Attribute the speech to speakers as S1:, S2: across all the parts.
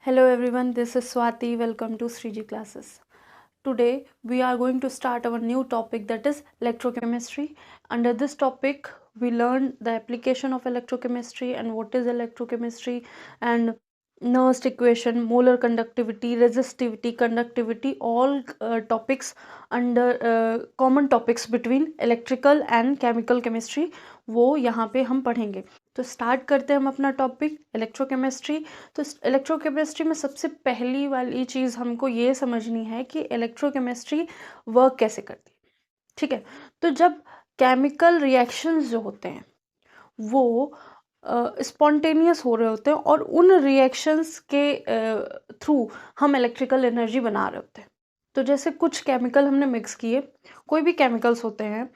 S1: Hello everyone, this is Swati. Welcome to Sriji classes. Today we are going to start our new topic, that is electrochemistry. Under this topic we learn the application of electrochemistry and what is electrochemistry, and Nernst equation, molar conductivity, resistivity, conductivity, all topics under common topics between electrical and chemical chemistry, वो यहाँ पे हम पढ़ेंगे. तो start करते हैं हम अपना टॉपिक इलेक्ट्रोकेमिस्ट्री. तो इलेक्ट्रोकेमिस्ट्री में सबसे पहली वाली चीज़ हमको ये समझनी है कि इलेक्ट्रोकेमिस्ट्री वर्क कैसे करती है. ठीक है, तो जब केमिकल रिएक्शंस जो होते हैं वो स्पॉन्टेनियस हो रहे होते हैं और उन रिएक्शंस के थ्रू हम इलेक्ट्रिकल एनर्जी बना रहे होते हैं. तो जैसे कुछ केमिकल हमने मिक्स किए, कोई भी केमिकल्स होते हैं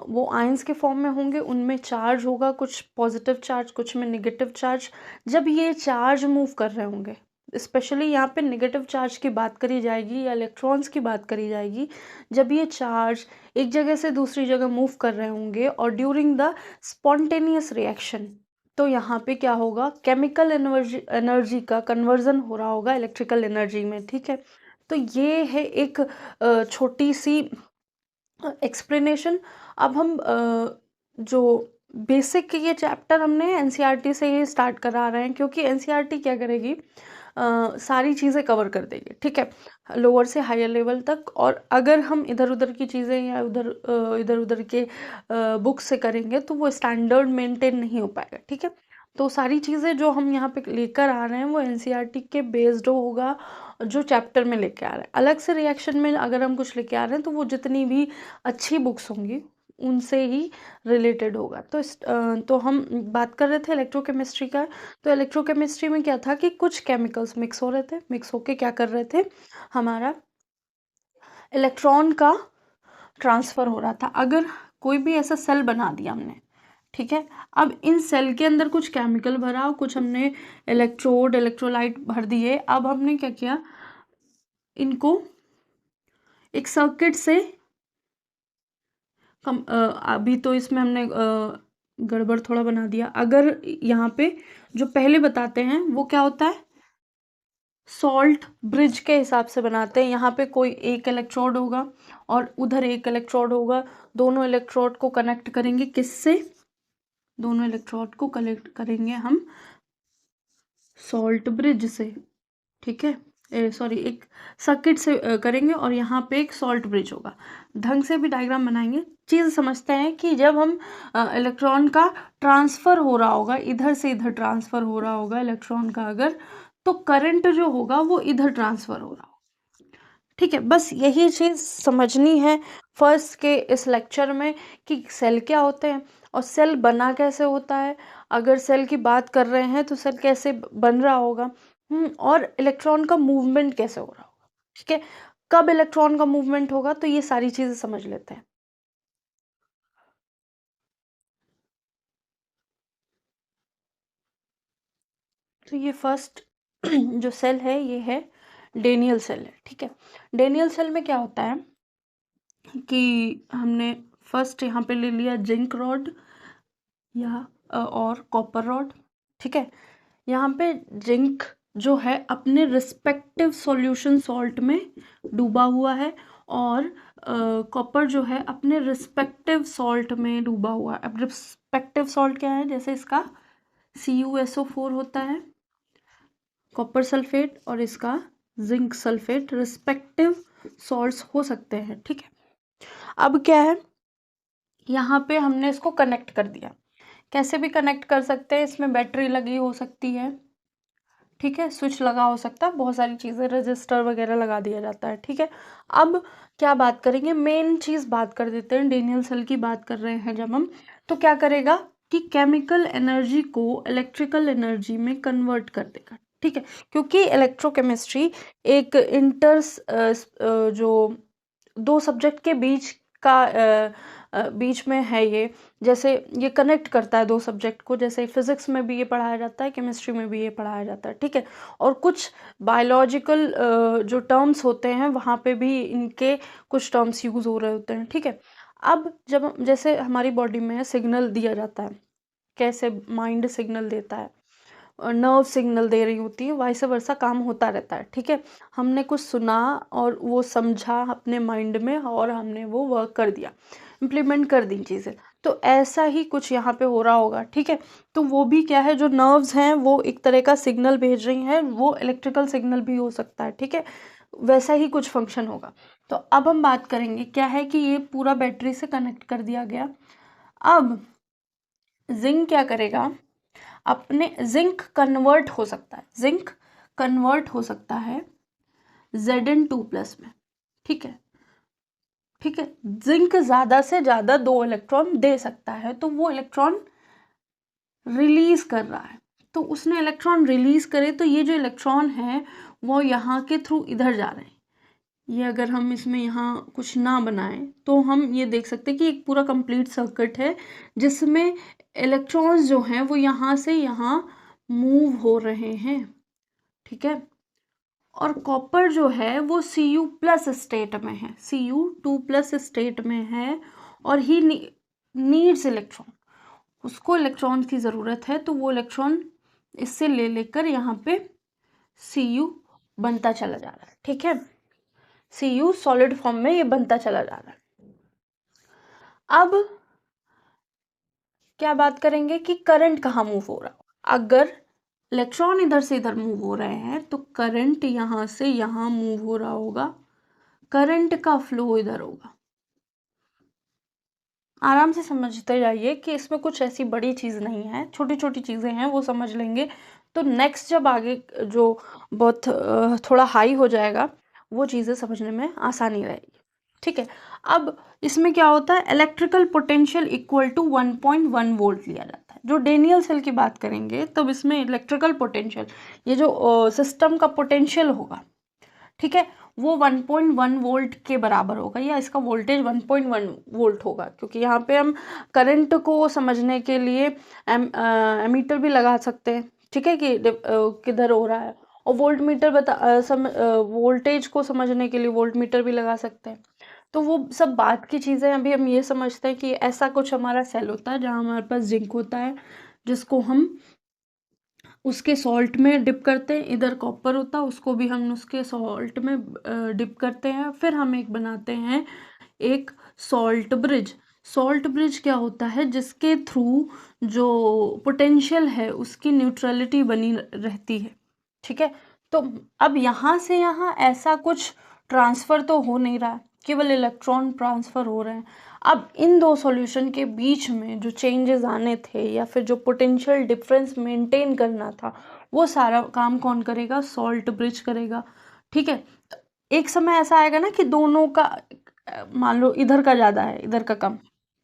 S1: वो आयंस के फॉर्म में होंगे, उनमें चार्ज होगा, कुछ पॉजिटिव चार्ज, कुछ में नेगेटिव चार्ज. जब ये चार्ज मूव कर रहे होंगे, स्पेशली यहाँ पे नेगेटिव चार्ज की बात करी जाएगी या इलेक्ट्रॉन्स की बात करी जाएगी, जब ये चार्ज एक जगह से दूसरी जगह मूव कर रहे होंगे और ड्यूरिंग द स्पॉन्टेनियस रिएक्शन, तो यहाँ पे क्या होगा, केमिकल एनर्जी का कन्वर्जन हो रहा होगा इलेक्ट्रिकल एनर्जी में. ठीक है, तो ये है एक छोटी सी एक्सप्लेनेशन. अब हम जो बेसिक ये चैप्टर हमने एनसीईआरटी से ही स्टार्ट करा रहे हैं, क्योंकि एनसीईआरटी क्या करेगी, सारी चीज़ें कवर कर देगी. ठीक है, लोअर से हायर लेवल तक. और अगर हम इधर उधर की चीज़ें या इधर उधर के बुक से करेंगे तो वो स्टैंडर्ड मेंटेन नहीं हो पाएगा. ठीक है, तो सारी चीज़ें जो हम यहाँ पे लेकर आ रहे हैं वो एनसीईआरटी के बेस्ड होगा, जो चैप्टर में लेके आ रहे हैं. अलग से रिएक्शन में अगर हम कुछ लेके आ रहे हैं तो वो जितनी भी अच्छी बुक्स होंगी उनसे ही रिलेटेड होगा. तो हम बात कर रहे थे इलेक्ट्रोकेमिस्ट्री का. तो इलेक्ट्रोकेमिस्ट्री में क्या था कि कुछ केमिकल्स मिक्स हो रहे थे, मिक्स होके क्या कर रहे थे, हमारा इलेक्ट्रॉन का ट्रांसफ़र हो रहा था. अगर कोई भी ऐसा सेल बना दिया हमने, ठीक है, अब इन सेल के अंदर कुछ केमिकल भरा और कुछ हमने इलेक्ट्रोड इलेक्ट्रोलाइट भर दिए. अब हमने क्या किया, इनको एक सर्किट से अभी तो इसमें हमने गड़बड़ थोड़ा बना दिया. अगर यहाँ पे जो पहले बताते हैं वो क्या होता है, सॉल्ट ब्रिज के हिसाब से बनाते हैं. यहाँ पे कोई एक इलेक्ट्रोड होगा और उधर एक इलेक्ट्रोड होगा, दोनों इलेक्ट्रोड को कनेक्ट करेंगे किससे, दोनों इलेक्ट्रोड को कनेक्ट करेंगे हम सॉल्ट ब्रिज से. ठीक है, सॉरी, एक सर्किट से करेंगे और यहाँ पे एक सॉल्ट ब्रिज होगा. ढंग से भी डायग्राम बनाएंगे. चीज़ समझते हैं कि जब हम इलेक्ट्रॉन का ट्रांसफ़र हो रहा होगा, इधर से इधर ट्रांसफ़र हो रहा होगा इलेक्ट्रॉन का, अगर तो करंट जो होगा वो इधर ट्रांसफ़र हो रहा होगा. ठीक है, बस यही चीज़ समझनी है फर्स्ट के इस लेक्चर में कि सेल क्या होते हैं और सेल बना कैसे होता है. अगर सेल की बात कर रहे हैं तो सेल कैसे बन रहा होगा, और इलेक्ट्रॉन का मूवमेंट कैसे हो रहा होगा. ठीक है, कब इलेक्ट्रॉन का मूवमेंट होगा, तो ये सारी चीज़ें समझ लेते हैं. तो ये फर्स्ट जो सेल है ये है डेनियल सेल है. ठीक है, डेनियल सेल में क्या होता है कि हमने फर्स्ट यहाँ पे ले लिया जिंक रॉड या और कॉपर रॉड. ठीक है, यहाँ पे जिंक जो है अपने रिस्पेक्टिव सॉल्यूशन सॉल्ट में डूबा हुआ है और कॉपर जो है अपने रिस्पेक्टिव सॉल्ट में डूबा हुआ है. अब रिस्पेक्टिव सॉल्ट क्या है, जैसे इसका CuSO4 होता है कॉपर सल्फेट और इसका जिंक सल्फेट, रिस्पेक्टिव सॉल्ट्स हो सकते हैं. ठीक है, अब क्या है, यहाँ पे हमने इसको कनेक्ट कर दिया. कैसे भी कनेक्ट कर सकते हैं, इसमें बैटरी लगी हो सकती है. ठीक है, स्विच लगा हो सकता है, बहुत सारी चीज़ें, रजिस्टर वगैरह लगा दिया जाता है. ठीक है, अब क्या बात करेंगे, मेन चीज़ बात कर देते हैं. डेनियल सेल की बात कर रहे हैं जब हम, तो क्या करेगा कि केमिकल एनर्जी को इलेक्ट्रिकल एनर्जी में कन्वर्ट कर देगा. ठीक है, क्योंकि इलेक्ट्रोकेमिस्ट्री एक जो दो सब्जेक्ट के बीच का बीच में है ये, जैसे ये कनेक्ट करता है दो सब्जेक्ट को, जैसे फिजिक्स में भी ये पढ़ाया जाता है, केमिस्ट्री में भी ये पढ़ाया जाता है. ठीक है, और कुछ बायोलॉजिकल जो टर्म्स होते हैं वहाँ पे भी इनके कुछ टर्म्स यूज़ हो रहे होते हैं. ठीक है, अब जब जैसे हमारी बॉडी में सिग्नल दिया जाता है, कैसे माइंड सिग्नल देता है, नर्व सिग्नल दे रही होती है, वाइस वर्सा काम होता रहता है। ठीक है, हमने कुछ सुना और वो समझा अपने माइंड में और हमने वो वर्क कर दिया, इम्प्लीमेंट कर दी चीज़ें। तो ऐसा ही कुछ यहाँ पे हो रहा होगा। ठीक है, तो वो भी क्या है, जो नर्व्स हैं वो एक तरह का सिग्नल भेज रही हैं, वो इलेक्ट्रिकल सिग्नल भी हो सकता है। ठीक है, वैसा ही कुछ फंक्शन होगा। तो अब हम बात करेंगे, क्या है कि ये पूरा बैटरी से कनेक्ट कर दिया गया। अब जिंक क्या करेगा, अपने जिंक कन्वर्ट हो सकता है, जिंक कन्वर्ट हो सकता है Zn2+ में। ठीक है, ठीक है, जिंक ज्यादा से ज्यादा 2 इलेक्ट्रॉन दे सकता है, तो वो इलेक्ट्रॉन रिलीज कर रहा है। तो उसने इलेक्ट्रॉन रिलीज करे तो ये जो इलेक्ट्रॉन है वो यहाँ के थ्रू इधर जा रहे हैं। ये अगर हम इसमें यहाँ कुछ ना बनाएं तो हम ये देख सकते हैं कि एक पूरा कंप्लीट सर्किट है जिसमें इलेक्ट्रॉन्स जो हैं वो यहाँ से यहाँ मूव हो रहे हैं। ठीक है, और कॉपर जो है वो Cu+ स्टेट में है, Cu2+ स्टेट में है, और ही नीड्स इलेक्ट्रॉन, उसको इलेक्ट्रॉन की ज़रूरत है। तो वो इलेक्ट्रॉन इससे ले लेकर यहाँ पे Cu बनता चला जा रहा है। ठीक है, Cu सॉलिड फॉर्म में ये बनता चला जा रहा है। अब क्या बात करेंगे कि करंट कहाँ मूव हो रहा है। अगर इलेक्ट्रॉन इधर से इधर मूव हो रहे हैं तो करंट यहाँ से यहाँ मूव हो रहा होगा, करंट का फ्लो इधर होगा। आराम से समझते जाइए कि इसमें कुछ ऐसी बड़ी चीज़ नहीं है, छोटी छोटी चीज़ें हैं, वो समझ लेंगे तो नेक्स्ट जब आगे जो बहुत थोड़ा हाई हो जाएगा वो चीज़ें समझने में आसानी रहेगी। ठीक है, अब इसमें क्या होता है, electrical potential equal to 1.1 volt लिया जाता है। जो डेनियल सेल की बात करेंगे तब इसमें इलेक्ट्रिकल पोटेंशियल, ये जो सिस्टम का पोटेंशियल होगा, ठीक है, वो 1.1 वोल्ट के बराबर होगा, या इसका वोल्टेज 1.1 वोल्ट होगा, क्योंकि यहाँ पे हम करंट को समझने के लिए एमीटर भी लगा सकते हैं। ठीक है, कि किधर हो रहा है, और वोल्ट मीटर वोल्टेज को समझने के लिए वोल्ट मीटर भी लगा सकते हैं। तो वो सब बात की चीज़ें, अभी हम ये समझते हैं कि ऐसा कुछ हमारा सेल होता है जहाँ हमारे पास जिंक होता है जिसको हम उसके सॉल्ट में डिप करते हैं, इधर कॉपर होता है उसको भी हम उसके सॉल्ट में डिप करते हैं, फिर हम एक बनाते हैं एक सॉल्ट ब्रिज। सॉल्ट ब्रिज क्या होता है, जिसके थ्रू जो पोटेंशियल है उसकी न्यूट्रलिटी बनी रहती है। ठीक है, तो अब यहाँ से यहाँ ऐसा कुछ ट्रांसफ़र तो हो नहीं रहा है, केवल इलेक्ट्रॉन ट्रांसफ़र हो रहे हैं। अब इन दो सॉल्यूशन के बीच में जो चेंजेस आने थे या फिर जो पोटेंशियल डिफरेंस मेंटेन करना था वो सारा काम कौन करेगा, सॉल्ट ब्रिज करेगा। ठीक है, तो एक समय ऐसा आएगा ना कि दोनों का मान लो इधर का ज़्यादा है इधर का कम,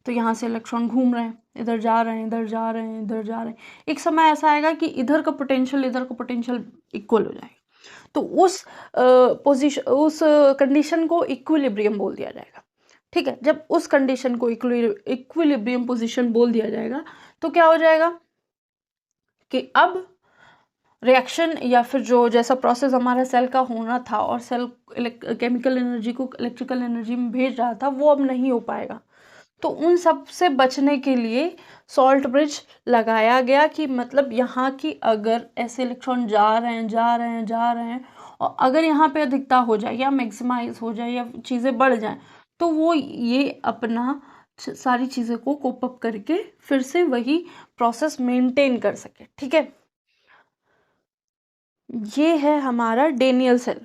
S1: तो यहाँ से इलेक्ट्रॉन घूम रहे हैं, इधर जा रहे हैं, इधर जा रहे हैं, इधर जा रहे हैं। एक समय ऐसा आएगा कि इधर का पोटेंशियल इक्वल हो जाएगा, तो उस उस कंडीशन को इक्विलिब्रियम बोल दिया जाएगा। ठीक है, जब उस कंडीशन को इक्विलिब्रियम पोजीशन बोल दिया जाएगा तो क्या हो जाएगा कि अब रिएक्शन या फिर जो जैसा प्रोसेस हमारा सेल का होना था और सेल केमिकल एनर्जी को इलेक्ट्रिकल एनर्जी में भेज रहा था वो अब नहीं हो पाएगा। तो उन सब से बचने के लिए सॉल्ट ब्रिज लगाया गया, कि मतलब यहाँ की अगर ऐसे इलेक्ट्रॉन जा रहे हैं जा रहे हैं जा रहे हैं और अगर यहाँ पे अधिकता हो जाए या मैक्सिमाइज हो जाए या चीज़ें बढ़ जाएं तो वो ये अपना सारी चीज़ें को कोप अप करके फिर से वही प्रोसेस मेंटेन कर सके। ठीक है, ये है हमारा डेनियल सेल।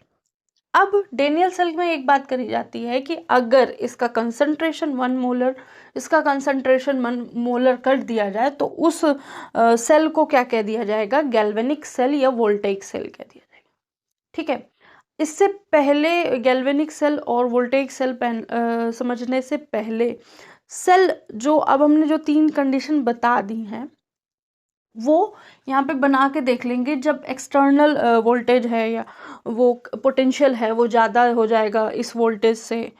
S1: अब डेनियल सेल में एक बात करी जाती है कि अगर इसका कंसंट्रेशन 1 मोलर, इसका कंसंट्रेशन 1 मोलर कर दिया जाए तो उस सेल को क्या कह दिया जाएगा, गैल्वेनिक सेल या वोल्टेइक सेल कह दिया जाएगा। ठीक है, इससे पहले गैल्वेनिक सेल और वोल्टेइक सेल समझने से पहले सेल जो अब हमने जो 3 कंडीशन बता दी हैं वो यहाँ पे बना के देख लेंगे। जब एक्सटर्नल वोल्टेज है या वो पोटेंशियल है वो ज़्यादा हो जाएगा इस वोल्टेज से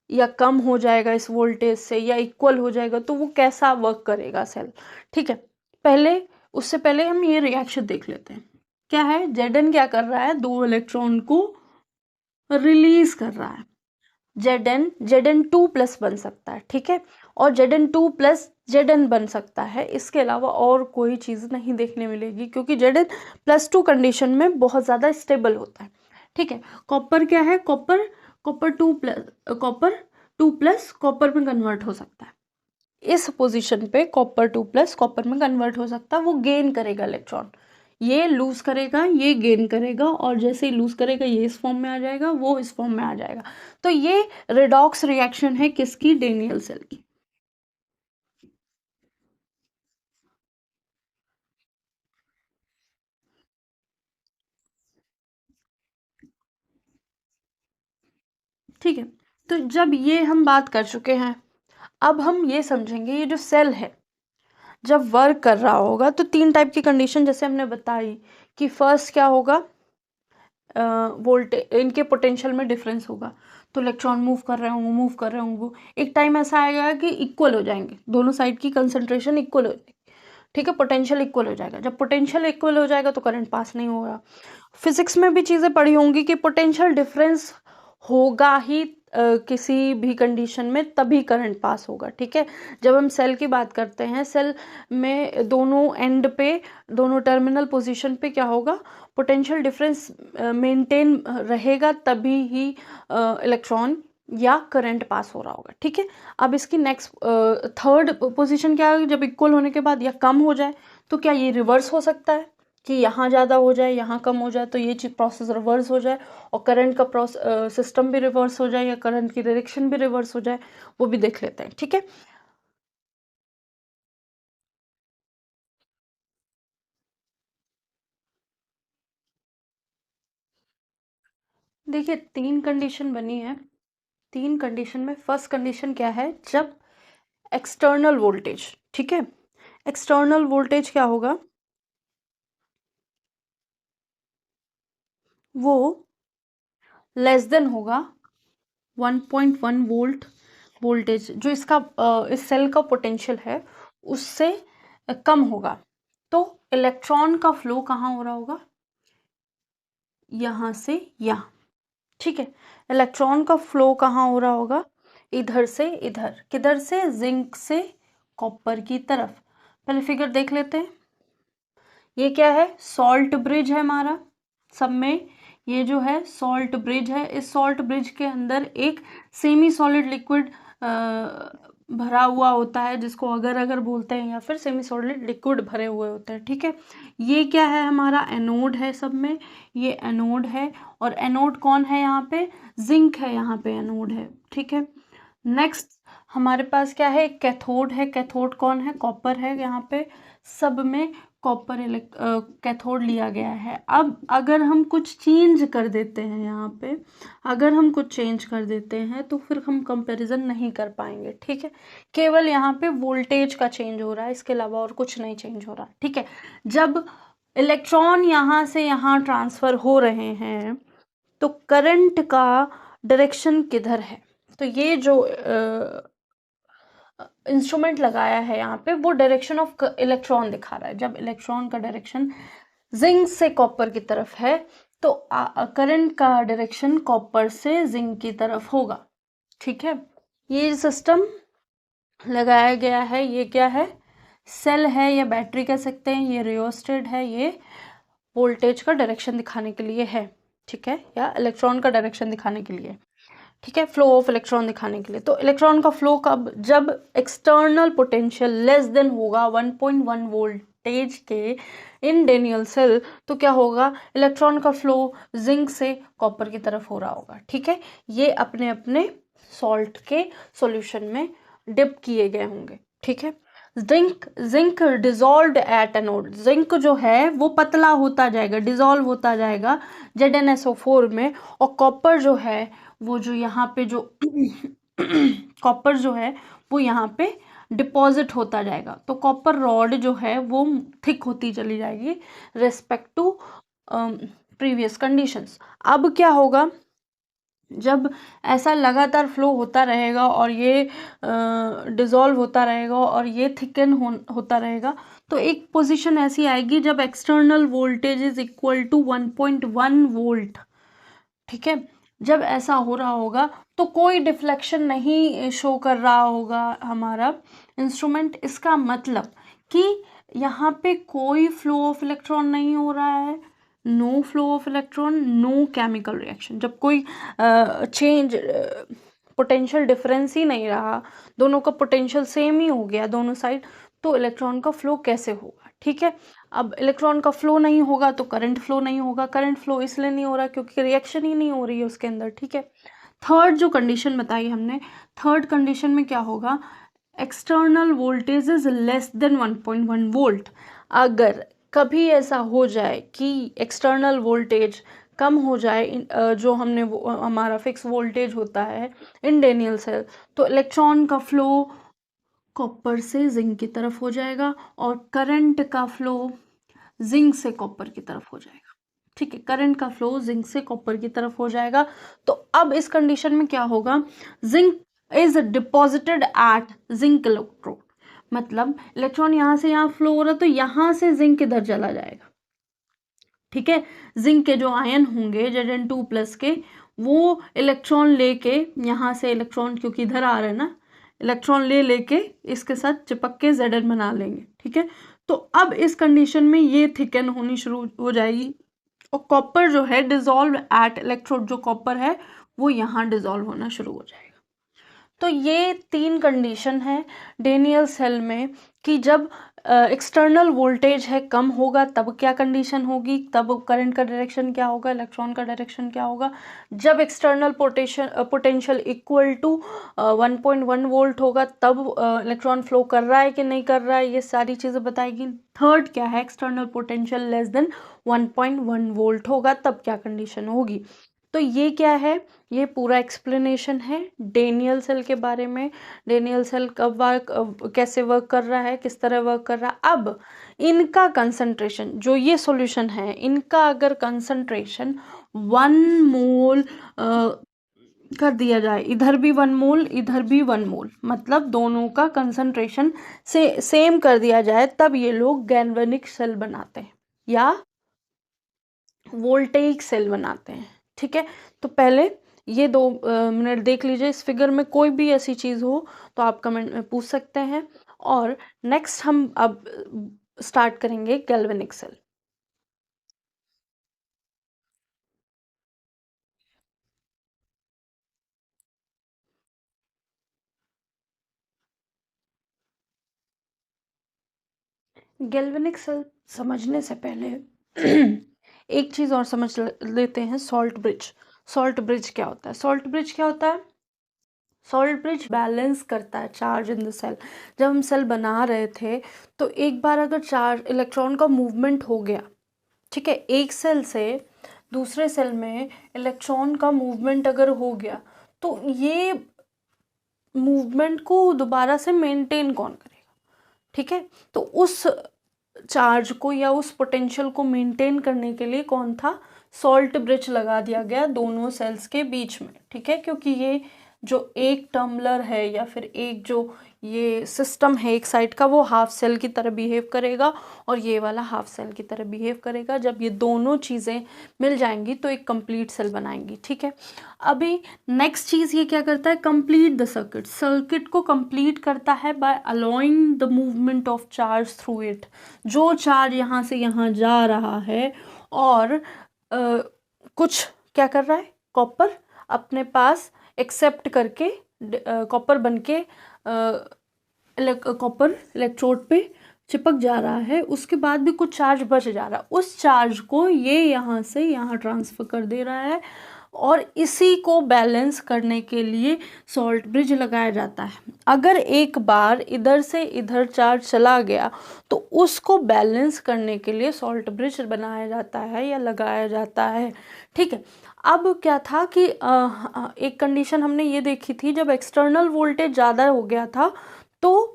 S1: या कम हो जाएगा इस वोल्टेज से या इक्वल हो जाएगा तो वो कैसा वर्क करेगा सेल। ठीक है, उससे पहले हम ये रिएक्शन देख लेते हैं। क्या है, Zn क्या कर रहा है, 2 इलेक्ट्रॉन को रिलीज कर रहा है। Zn Zn2+ बन सकता है। ठीक है, और Zn2+ Zn बन सकता है, इसके अलावा और कोई चीज़ नहीं देखने मिलेगी, क्योंकि Zn +2 कंडीशन में बहुत ज़्यादा स्टेबल होता है। ठीक है, कॉपर क्या है, कॉपर 2+ कॉपर में कन्वर्ट हो सकता है। इस पोजीशन पे कॉपर 2+ कॉपर में कन्वर्ट हो सकता है, वो गेन करेगा इलेक्ट्रॉन, ये लूज करेगा, ये गेन करेगा, और जैसे ही लूज करेगा ये इस फॉर्म में आ जाएगा, वो इस फॉर्म में आ जाएगा। तो ये रेडॉक्स रिएक्शन है किसकी, डेनियल सेल की। ठीक है, तो जब ये हम बात कर चुके हैं, अब हम ये समझेंगे ये जो सेल है जब वर्क कर रहा होगा तो 3 टाइप की कंडीशन जैसे हमने बताई कि फर्स्ट क्या होगा, वोल्टेज, इनके पोटेंशियल में डिफरेंस होगा, तो इलेक्ट्रॉन मूव कर रहे होंगे, एक टाइम ऐसा आएगा कि इक्वल हो जाएंगे, दोनों साइड की कंसंट्रेशन इक्वल हो जाएगी। ठीक है, पोटेंशियल इक्वल हो जाएगा, जब पोटेंशियल इक्वल हो जाएगा तो करंट पास नहीं होगा। फिजिक्स में भी चीज़ें पढ़ी होंगी कि पोटेंशियल डिफरेंस होगा ही किसी भी कंडीशन में, तभी करंट पास होगा। ठीक है, जब हम सेल की बात करते हैं, सेल में दोनों एंड पे, दोनों टर्मिनल पोजीशन पे क्या होगा, पोटेंशियल डिफरेंस मेंटेन रहेगा, तभी ही इलेक्ट्रॉन या करंट पास हो रहा होगा। ठीक है, अब इसकी नेक्स्ट थर्ड पोजीशन क्या है, जब इक्वल होने के बाद या कम हो जाए तो क्या ये रिवर्स हो सकता है कि यहाँ ज़्यादा हो जाए यहाँ कम हो जाए, तो ये चीज़ प्रोसेस रिवर्स हो जाए और करंट का सिस्टम भी रिवर्स हो जाए या करंट की डायरेक्शन भी रिवर्स हो जाए, वो भी देख लेते हैं। ठीक है, देखिए 3 कंडीशन बनी है, 3 कंडीशन में फर्स्ट कंडीशन क्या है, जब एक्सटर्नल वोल्टेज, ठीक है, एक्सटर्नल वोल्टेज क्या होगा, वो लेस देन होगा 1.1 वोल्ट वोल्टेज, जो इसका इस सेल का पोटेंशियल है उससे कम होगा, तो इलेक्ट्रॉन का फ्लो कहाँ हो रहा होगा, यहाँ से यहाँ। ठीक है, इलेक्ट्रॉन का फ्लो कहाँ हो रहा होगा, इधर से इधर, किधर से, जिंक से कॉपर की तरफ। पहले फिगर देख लेते हैं, ये क्या है, सॉल्ट ब्रिज है हमारा, सब में ये जो है सॉल्ट ब्रिज है, इस सॉल्ट ब्रिज के अंदर एक सेमी सॉलिड लिक्विड भरा हुआ होता है, जिसको अगर अगर बोलते हैं, या फिर सेमी सॉलिड लिक्विड भरे हुए होते हैं। ठीक है, ये क्या है, हमारा एनोड है, सब में ये एनोड है, और एनोड कौन है यहाँ पे, जिंक है, यहाँ पे एनोड है। ठीक है, नेक्स्ट हमारे पास क्या है, कैथोड है, कैथोड कौन है, कॉपर है, यहाँ पे सब में कॉपर कैथोड लिया गया है। अब अगर हम कुछ चेंज कर देते हैं यहाँ पे, अगर हम कुछ चेंज कर देते हैं तो फिर हम कंपैरिजन नहीं कर पाएंगे। ठीक है, केवल यहाँ पे वोल्टेज का चेंज हो रहा है, इसके अलावा और कुछ नहीं चेंज हो रहा। ठीक है, जब इलेक्ट्रॉन यहाँ से यहाँ ट्रांसफर हो रहे हैं तो करंट का डायरेक्शन किधर है, तो ये जो इंस्ट्रूमेंट लगाया है यहाँ पे, वो डायरेक्शन ऑफ इलेक्ट्रॉन दिखा रहा है। जब इलेक्ट्रॉन का डायरेक्शन जिंक से कॉपर की तरफ है तो करंट का डायरेक्शन कॉपर से जिंक की तरफ होगा। ठीक है, ये सिस्टम लगाया गया है, ये क्या है, सेल है या बैटरी कह सकते हैं, ये रियोस्टेट है, ये वोल्टेज का डायरेक्शन दिखाने के लिए है। ठीक है, या इलेक्ट्रॉन का डायरेक्शन दिखाने के लिए। ठीक है, फ्लो ऑफ इलेक्ट्रॉन दिखाने के लिए। तो इलेक्ट्रॉन का फ्लो कब, जब एक्सटर्नल पोटेंशियल लेस देन होगा 1.1 वोल्टेज के इन डेनियल सेल, तो क्या होगा, इलेक्ट्रॉन का फ्लो जिंक से कॉपर की तरफ हो रहा होगा। ठीक है, ये अपने अपने सॉल्ट के सॉल्यूशन में डिप किए गए होंगे। ठीक है, zinc dissolved at anode, zinc जो है वो पतला होता जाएगा, डिजॉल्व होता जाएगा ZnSO4 में, और कॉपर जो है वो जो यहाँ पे जो कॉपर जो है वो यहाँ पे डिपॉजिट होता जाएगा, तो कॉपर रॉड जो है वो थिक होती चली जाएगी रेस्पेक्ट टू प्रीवियस कंडीशंस। अब क्या होगा, जब ऐसा लगातार फ्लो होता रहेगा और ये डिज़ोल्व होता रहेगा और ये थिकन होता रहेगा, तो एक पोजीशन ऐसी आएगी जब external voltage is equal to 1.1 volt. ठीक है, जब ऐसा हो रहा होगा तो कोई डिफ्लेक्शन नहीं शो कर रहा होगा हमारा इंस्ट्रूमेंट इसका मतलब कि यहाँ पे कोई फ्लो ऑफ इलेक्ट्रॉन नहीं हो रहा है, no flow of electron, no chemical reaction. जब कोई चेंज पोटेंशियल डिफरेंस ही नहीं रहा, दोनों का पोटेंशियल सेम ही हो गया दोनों साइड, तो इलेक्ट्रॉन का फ्लो कैसे होगा? ठीक है, अब इलेक्ट्रॉन का फ्लो नहीं होगा तो करंट फ्लो नहीं होगा। करंट फ्लो इसलिए नहीं हो रहा क्योंकि रिएक्शन ही नहीं हो रही है उसके अंदर। ठीक है, थर्ड जो कंडीशन बताई हमने, थर्ड कंडीशन में क्या होगा? External voltage is less than 1.1 volt. अगर कभी ऐसा हो जाए कि एक्सटर्नल वोल्टेज कम हो जाए, जो हमने हमारा फिक्स वोल्टेज होता है इन डेनियल सेल, तो इलेक्ट्रॉन का फ्लो कॉपर से जिंक की तरफ हो जाएगा और करंट का फ्लो जिंक से कॉपर की तरफ हो जाएगा। ठीक है, करंट का फ्लो जिंक से कॉपर की तरफ हो जाएगा। तो अब इस कंडीशन में क्या होगा? Zinc is deposited at zinc electrode, मतलब इलेक्ट्रॉन यहां से यहां फ्लो हो रहा है तो यहां से जिंक इधर चला जाएगा। ठीक है, जिंक के जो आयन होंगे Zn2+ के, वो इलेक्ट्रॉन लेके यहां से इलेक्ट्रॉन, क्योंकि इधर आ रहे हैं ना, इलेक्ट्रॉन लेके इसके साथ चिपक के Zn बना लेंगे। ठीक है, तो अब इस कंडीशन में ये थिकन होनी शुरू हो जाएगी और कॉपर जो है डिसॉल्व एट इलेक्ट्रोड, जो कॉपर है वो यहाँ डिसॉल्व होना शुरू हो जाएगा। तो ये 3 कंडीशन है डेनियल सेल में कि जब एक्सटर्नल वोल्टेज है कम होगा तब क्या कंडीशन होगी, तब करंट का डायरेक्शन क्या होगा, इलेक्ट्रॉन का डायरेक्शन क्या होगा। जब external potential equal to 1.1 volt होगा तब इलेक्ट्रॉन फ्लो कर रहा है कि नहीं कर रहा है, ये सारी चीज़ें बताएगी। थर्ड क्या है? External potential less than 1.1 volt होगा तब क्या कंडीशन होगी। तो ये क्या है? ये पूरा एक्सप्लेनेशन है डेनियल सेल के बारे में। डेनियल सेल कब कैसे वर्क कर रहा है, किस तरह वर्क कर रहा है। अब इनका कंसंट्रेशन, जो ये सॉल्यूशन है, इनका अगर कंसंट्रेशन 1 मोल कर दिया जाए, इधर भी 1 मोल इधर भी 1 मोल, मतलब दोनों का कंसंट्रेशन से सेम कर दिया जाए, तब ये लोग गैल्वेनिक सेल बनाते हैं या वोल्टेइक सेल बनाते हैं। ठीक है, तो पहले ये 2 मिनट देख लीजिए। इस फिगर में कोई भी ऐसी चीज़ हो तो आप कमेंट में पूछ सकते हैं। और नेक्स्ट हम अब स्टार्ट करेंगे गैल्वेनिक सेल। गैल्वेनिक सेल समझने से पहले एक चीज़ और समझ लेते हैं, सॉल्ट ब्रिज। सॉल्ट ब्रिज क्या होता है? सॉल्ट ब्रिज क्या होता है? सॉल्ट ब्रिज बैलेंस करता है चार्ज इन द सेल। जब हम सेल बना रहे थे तो एक बार अगर चार्ज इलेक्ट्रॉन का मूवमेंट हो गया, ठीक है, एक सेल से दूसरे सेल में इलेक्ट्रॉन का मूवमेंट अगर हो गया तो ये मूवमेंट को दोबारा से मेंटेन कौन करेगा? ठीक है, तो उस चार्ज को या उस पोटेंशियल को मेंटेन करने के लिए कौन था? सॉल्ट ब्रिज लगा दिया गया दोनों सेल्स के बीच में। ठीक है, क्योंकि ये जो एक टम्बलर है या फिर एक जो ये सिस्टम है एक साइड का, वो हाफ सेल की तरह बिहेव करेगा और ये वाला हाफ सेल की तरह बिहेव करेगा। जब ये दोनों चीज़ें मिल जाएंगी तो एक कंप्लीट सेल बनाएंगी। ठीक है, अभी नेक्स्ट चीज़ ये क्या करता है? Complete the circuit. सर्किट को कंप्लीट करता है by allowing the movement of charge through it. जो चार्ज यहाँ से यहाँ जा रहा है और कुछ क्या कर रहा है? कॉपर अपने पास एक्सेप्ट करके कॉपर बनके कॉपर इलेक्ट्रोड पे चिपक जा रहा है, उसके बाद भी कुछ चार्ज बच जा रहा है, उस चार्ज को ये यहाँ से यहाँ ट्रांसफ़र कर दे रहा है और इसी को बैलेंस करने के लिए सॉल्ट ब्रिज लगाया जाता है। अगर एक बार इधर से इधर चार्ज चला गया तो उसको बैलेंस करने के लिए सॉल्ट ब्रिज बनाया जाता है या लगाया जाता है। ठीक है, अब क्या था कि एक कंडीशन हमने ये देखी थी, जब एक्सटर्नल वोल्टेज ज़्यादा हो गया था तो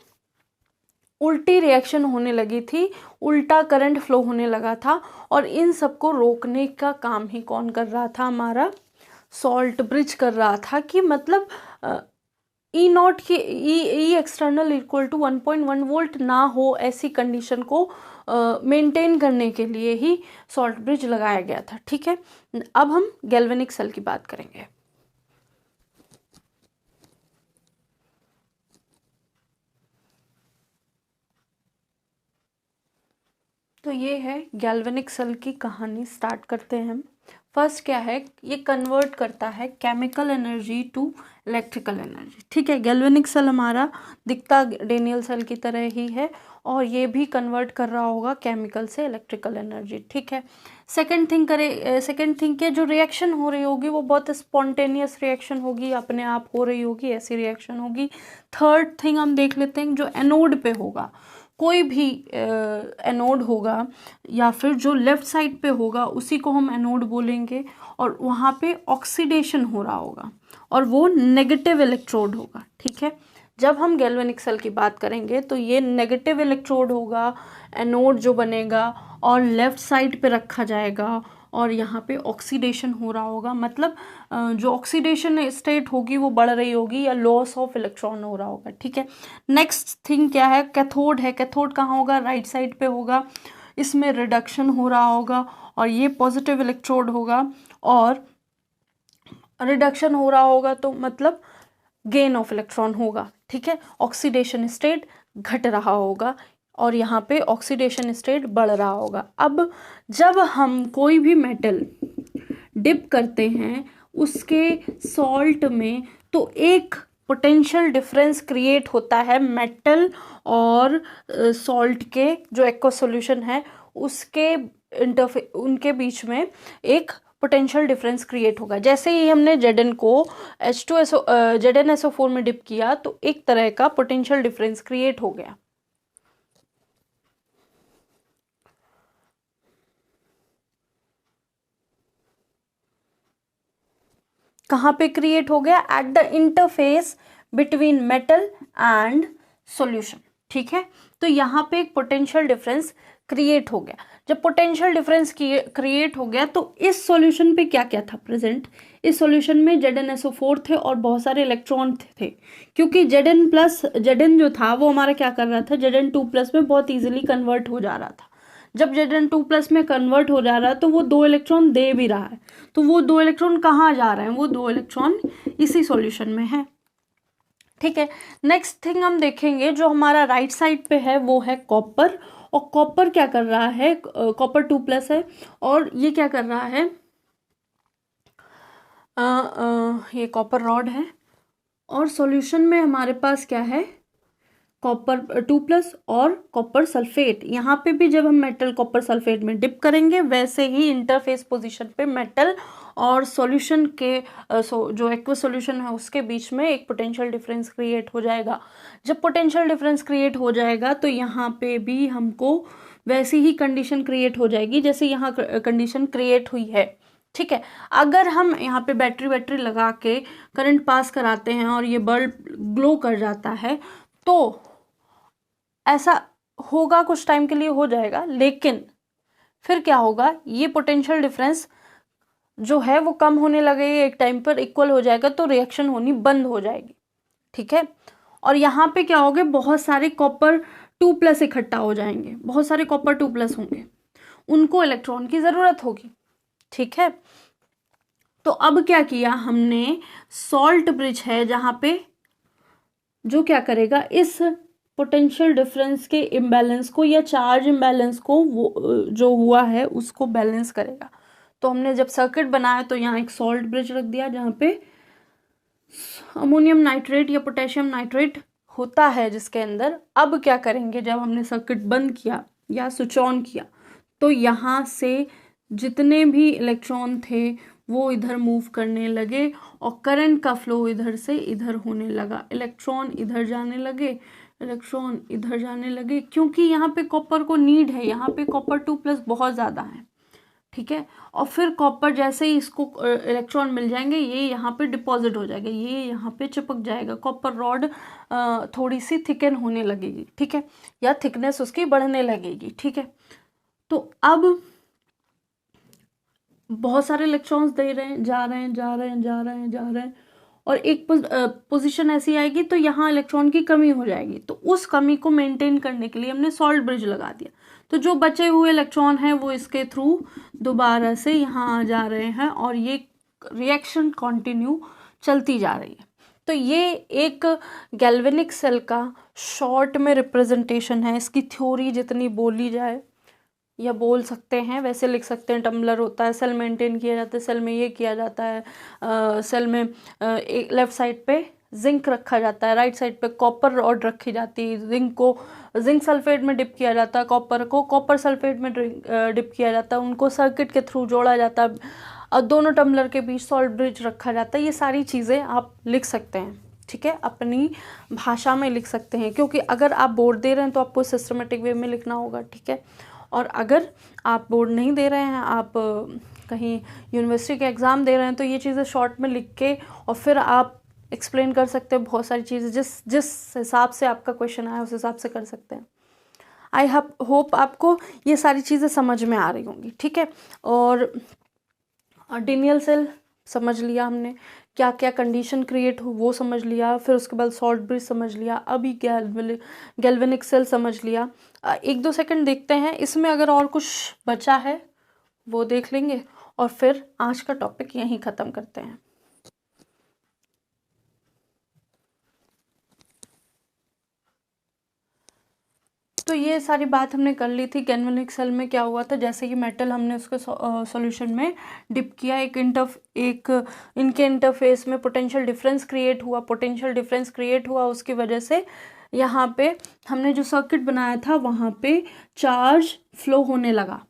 S1: उल्टी रिएक्शन होने लगी थी, उल्टा करंट फ्लो होने लगा था और इन सबको रोकने का काम ही कौन कर रहा था? हमारा सॉल्ट ब्रिज कर रहा था। कि मतलब ई नॉट की ई एक्सटर्नल इक्वल टू 1.1 वोल्ट ना हो, ऐसी कंडीशन को मेंटेन करने के लिए ही सॉल्ट ब्रिज लगाया गया था। ठीक है, अब हम गैल्वेनिक सेल की बात करेंगे। तो ये है गैल्वेनिक सेल की कहानी। स्टार्ट करते हैं हम। फर्स्ट क्या है, ये कन्वर्ट करता है chemical energy to electrical energy. ठीक है, गैल्वेनिक सेल हमारा दिखता डेनियल सेल की तरह ही है और ये भी कन्वर्ट कर रहा होगा केमिकल से इलेक्ट्रिकल एनर्जी। ठीक है, सेकंड थिंग के जो रिएक्शन हो रही होगी वो बहुत स्पॉन्टेनियस रिएक्शन होगी, अपने आप हो रही होगी, ऐसी रिएक्शन होगी। थर्ड थिंग हम देख लेते हैं, जो एनोड पे होगा, कोई भी एनोड होगा या फिर जो लेफ्ट साइड पे होगा उसी को हम एनोड बोलेंगे, और वहाँ पे ऑक्सीडेशन हो रहा होगा और वो नेगेटिव इलेक्ट्रोड होगा। ठीक है, जब हम गैल्वेनिक सेल की बात करेंगे तो ये नेगेटिव इलेक्ट्रोड होगा, एनोड जो बनेगा और लेफ्ट साइड पे रखा जाएगा और यहाँ पे ऑक्सीडेशन हो रहा होगा, मतलब जो ऑक्सीडेशन स्टेट होगी वो बढ़ रही होगी या लॉस ऑफ इलेक्ट्रॉन हो रहा होगा। ठीक है, नेक्स्ट थिंग क्या है, कैथोड है। कैथोड कहाँ होगा, राइट साइड पे होगा, इसमें रिडक्शन हो रहा होगा और ये पॉजिटिव इलेक्ट्रोड होगा, और रिडक्शन हो रहा होगा तो मतलब गेन ऑफ इलेक्ट्रॉन होगा। ठीक है, ऑक्सीडेशन स्टेट घट रहा होगा और यहाँ पे ऑक्सीडेशन स्टेट बढ़ रहा होगा। अब जब हम कोई भी मेटल डिप करते हैं उसके सॉल्ट में, तो एक पोटेंशियल डिफरेंस क्रिएट होता है मेटल और सॉल्ट के, जो एक्वा सॉल्यूशन है उसके उनके बीच में एक पोटेंशियल डिफरेंस क्रिएट होगा। जैसे ही हमने Zn को ZnSO4 में डिप किया तो एक तरह का पोटेंशियल डिफरेंस क्रिएट हो गया। कहाँ पे क्रिएट हो गया, at the interface between metal and solution. ठीक है, तो यहाँ पे एक पोटेंशियल डिफरेंस क्रिएट हो गया। जब पोटेंशियल डिफरेंस क्रिएट हो गया तो इस सॉल्यूशन पे क्या क्या था प्रेजेंट, इस सॉल्यूशन में ZnSO4 थे और बहुत सारे इलेक्ट्रॉन थे, क्योंकि Zn जो था वो हमारा क्या कर रहा था, Zn2+ में बहुत इजीली कन्वर्ट हो जा रहा था। जब Zn2+ में कन्वर्ट हो जा रहा है तो वो 2 इलेक्ट्रॉन दे भी रहा है, तो वो 2 इलेक्ट्रॉन कहाँ जा रहे हैं, वो 2 इलेक्ट्रॉन इसी सॉल्यूशन में है। ठीक है, नेक्स्ट थिंग हम देखेंगे जो हमारा राइट साइड पे है वो है कॉपर, और कॉपर क्या कर रहा है, कॉपर 2+ है और ये क्या कर रहा है, ये कॉपर रॉड है और सॉल्यूशन में हमारे पास क्या है, कॉपर 2+ और कॉपर सल्फेट। यहाँ पे भी जब हम मेटल कॉपर सल्फेट में डिप करेंगे वैसे ही इंटरफेस पोजीशन पे मेटल और सॉल्यूशन के जो एक्वा सॉल्यूशन है उसके बीच में एक पोटेंशियल डिफरेंस क्रिएट हो जाएगा। जब पोटेंशियल डिफरेंस क्रिएट हो जाएगा तो यहाँ पे भी हमको वैसी ही कंडीशन क्रिएट हो जाएगी जैसे यहाँ कंडीशन क्रिएट हुई है। ठीक है, अगर हम यहाँ पे बैटरी लगा के करंट पास कराते हैं और ये बल्ब ग्लो कर जाता है तो ऐसा होगा, कुछ टाइम के लिए हो जाएगा, लेकिन फिर क्या होगा, ये पोटेंशियल डिफरेंस जो है वो कम होने लगेगा, एक टाइम पर इक्वल हो जाएगा तो रिएक्शन होनी बंद हो जाएगी। ठीक है, और यहाँ पे क्या होगा, बहुत सारे कॉपर 2+ इकट्ठा हो जाएंगे, बहुत सारे कॉपर 2+ होंगे, उनको इलेक्ट्रॉन की जरूरत होगी। ठीक है, तो अब क्या किया हमने, सॉल्ट ब्रिज है जहाँ पे जो क्या करेगा, इस पोटेंशियल डिफरेंस के इम्बैलेंस को या चार्ज इम्बैलेंस को जो हुआ है उसको बैलेंस करेगा। तो हमने जब सर्किट बनाया तो यहाँ एक सॉल्ट ब्रिज रख दिया जहाँ पे अमोनियम नाइट्रेट या पोटेशियम नाइट्रेट होता है जिसके अंदर। अब क्या करेंगे, जब हमने सर्किट बंद किया या स्विच ऑन किया तो यहाँ से जितने भी इलेक्ट्रॉन थे वो इधर मूव करने लगे और करंट का फ्लो इधर से इधर होने लगा, इलेक्ट्रॉन इधर जाने लगे, इलेक्ट्रॉन इधर जाने लगे, क्योंकि यहाँ पे कॉपर को नीड है, यहाँ पे कॉपर 2+ बहुत ज़्यादा है। ठीक है, और फिर कॉपर जैसे ही इसको इलेक्ट्रॉन मिल जाएंगे ये यहाँ पे डिपॉजिट हो जाएगा, ये यहाँ पे चिपक जाएगा, कॉपर रॉड थोड़ी सी थिकन होने लगेगी। ठीक है, या थिकनेस उसकी बढ़ने लगेगी। ठीक है, तो अब बहुत सारे इलेक्ट्रॉन्स दे रहे हैं, जा रहे हैं और एक पोजीशन ऐसी आएगी तो यहाँ इलेक्ट्रॉन की कमी हो जाएगी, तो उस कमी को मेंटेन करने के लिए हमने सॉल्ट ब्रिज लगा दिया। तो जो बचे हुए इलेक्ट्रॉन हैं वो इसके थ्रू दोबारा से यहाँ आ जा रहे हैं और ये रिएक्शन कंटिन्यू चलती जा रही है। तो ये एक गैल्वेनिक सेल का शॉर्ट में रिप्रेजेंटेशन है। इसकी थ्योरी जितनी बोली जाए या बोल सकते हैं, वैसे लिख सकते हैं। टम्बलर होता है, सेल मेंटेन किया जाता है, सेल में ये किया जाता है, सेल में एक लेफ्ट साइड पे जिंक रखा जाता है, राइट साइड पे कॉपर रॉड रखी जाती है, जिंक को जिंक सल्फेट में डिप किया जाता है, कॉपर को कॉपर सल्फेट में डिप किया जाता है, उनको सर्किट के थ्रू जोड़ा जाता है, और दोनों टम्बलर के बीच सॉल्ट ब्रिज रखा जाता है। ये सारी चीज़ें आप लिख सकते हैं, ठीक है, अपनी भाषा में लिख सकते हैं, क्योंकि अगर आप बोर्ड दे रहे हैं तो आपको सिस्टमेटिक वे में लिखना होगा, ठीक है। और अगर आप बोर्ड नहीं दे रहे हैं, आप कहीं यूनिवर्सिटी के एग्ज़ाम दे रहे हैं, तो ये चीज़ें शॉर्ट में लिख के और फिर आप एक्सप्लेन कर सकते हैं बहुत सारी चीज़ें, जिस हिसाब से आपका क्वेश्चन आया उस हिसाब से कर सकते हैं। आई होप आपको ये सारी चीज़ें समझ में आ रही होंगी, ठीक है। और डिनियल सेल समझ लिया हमने, क्या क्या कंडीशन क्रिएट हो वो समझ लिया, फिर उसके बाद सॉल्ट ब्रिज समझ लिया, अभी गैल्वेनिक सेल समझ लिया। 1-2 सेकंड देखते हैं, इसमें अगर और कुछ बचा है वो देख लेंगे और फिर आज का टॉपिक यहीं ख़त्म करते हैं। तो ये सारी बात हमने कर ली थी। गैल्वेनिक सेल में क्या हुआ था, जैसे कि मेटल हमने उसके सॉल्यूशन में डिप किया, इनके इंटरफेस में पोटेंशियल डिफरेंस क्रिएट हुआ, उसकी वजह से यहाँ पे हमने जो सर्किट बनाया था वहाँ पे चार्ज फ्लो होने लगा।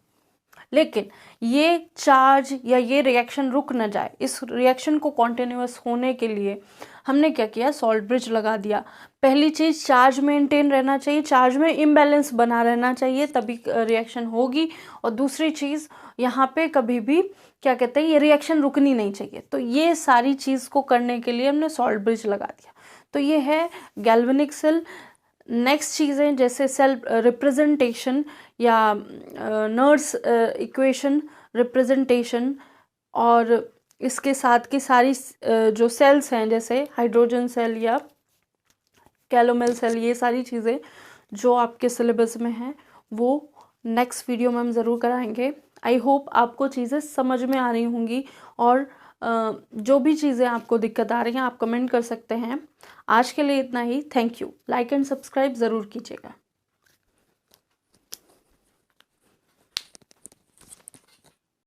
S1: लेकिन ये चार्ज या ये रिएक्शन रुक ना जाए, इस रिएक्शन को कॉन्टिन्यूअस होने के लिए हमने क्या किया, सॉल्ट ब्रिज लगा दिया। पहली चीज़, चार्ज मेंटेन रहना चाहिए, चार्ज में इम्बैलेंस बना रहना चाहिए, तभी रिएक्शन होगी। और दूसरी चीज़, यहाँ पे कभी भी क्या कहते हैं, ये रिएक्शन रुकनी नहीं चाहिए। तो ये सारी चीज़ को करने के लिए हमने सॉल्ट ब्रिज लगा दिया। तो ये है गैल्वेनिक सेल। नेक्स्ट चीज़ें जैसे सेल रिप्रेजेंटेशन या नर्स इक्वेशन रिप्रेजेंटेशन, और इसके साथ की सारी जो सेल्स हैं जैसे हाइड्रोजन सेल या कैलोमेल सेल, ये सारी चीज़ें जो आपके सिलेबस में हैं वो नेक्स्ट वीडियो में हम ज़रूर कराएंगे। आई होप आपको चीज़ें समझ में आ रही होंगी, और जो भी चीज़ें आपको दिक्कत आ रही हैं आप कमेंट कर सकते हैं। आज के लिए इतना ही। Thank you. Like and subscribe ज़रूर कीजिएगा।